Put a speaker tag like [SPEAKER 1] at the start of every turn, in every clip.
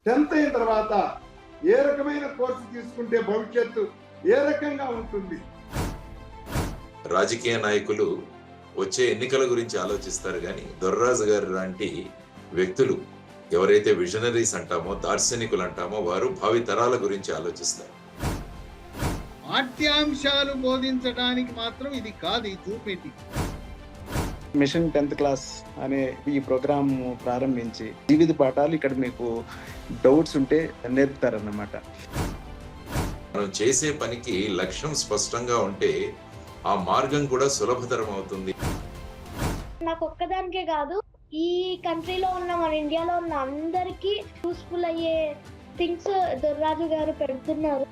[SPEAKER 1] 10th అయిన తర్వాత ఏ రకమైన కోర్సు తీసుకుంటే భవిష్యత్తు ఏ రకంగా ఉంటుంది.
[SPEAKER 2] రాజకీయ నాయకులు వచ్చే ఎన్నికల గురించి ఆలోచిస్తారు కానీ దొర్రాజు గారు లాంటి వ్యక్తులు ఎవరైతే విజనరీస్ అంటామో, దార్శనికులు అంటామో, వారు భావి తరాల గురించి ఆలోచిస్తారు.
[SPEAKER 3] పాఠ్యాంశాలు బోధించడానికి మాత్రం ఇది కాదు ఈ Zoom meeting.
[SPEAKER 4] Machine 10th class అనే ఈ ప్రోగ్రామ్ ప్రారంభించి జీవిత పాఠాలు ఇక్కడ మీకు డౌట్స్ ఉంటే నేర్పుతారన్నమాట.
[SPEAKER 2] మనం చేసే పనికి లక్ష్యం స్పష్టంగా ఉంటే ఆ మార్గం కూడా సులభతరం అవుతుంది.
[SPEAKER 5] నాకు ఒక్కదానికే కాదు, ఈ కంట్రీలో ఉన్న మన ఇండియాలో ఉన్న అందరికీ యూస్ఫుల్ అయ్యే థింగ్స్ దొర్రాజు గారు పెడుతున్నారు.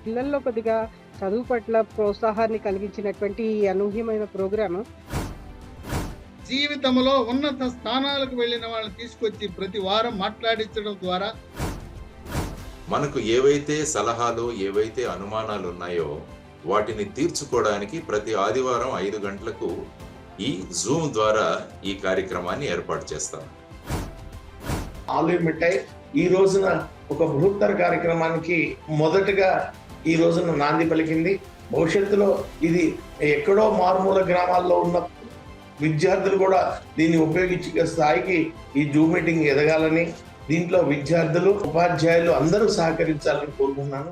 [SPEAKER 6] పిల్లల్లో కొద్దిగా చదువు పట్ల ప్రోత్సాహాన్ని కలిగించినటువంటి ఈ అనూహ్యమైన ప్రోగ్రాము
[SPEAKER 3] జీవితంలో ఉన్నత స్థానాలకు వెళ్ళిన వాళ్ళని తీసుకొచ్చి ప్రతి వారం మాట్లాడించడం ద్వారా
[SPEAKER 2] మనకు ఏవైతే సలహాలు, ఏవైతే అనుమానాలు ఉన్నాయో వాటిని తీర్చుకోవడానికి ప్రతి ఆదివారం 5 గంటలకు ఈ జూమ్ ద్వారా ఈ కార్యక్రమాన్ని ఏర్పాటు చేస్తాం.
[SPEAKER 7] ఆలు మిఠాయి ఈ రోజున ఒక బృహత్తర కార్యక్రమానికి మొదటగా ఈ రోజున నాంది పలికింది. భవిష్యత్తులో ఇది ఎక్కడో మారుమూల గ్రామాల్లో ఉన్న విద్యార్థులు కూడా దీన్ని ఉపయోగించే స్థాయికి ఈ జూమ్ మీటింగ్ ఎదగాలని, దీంట్లో విద్యార్థులు, ఉపాధ్యాయులు అందరూ సహకరించాలని కోరుకుంటున్నాను.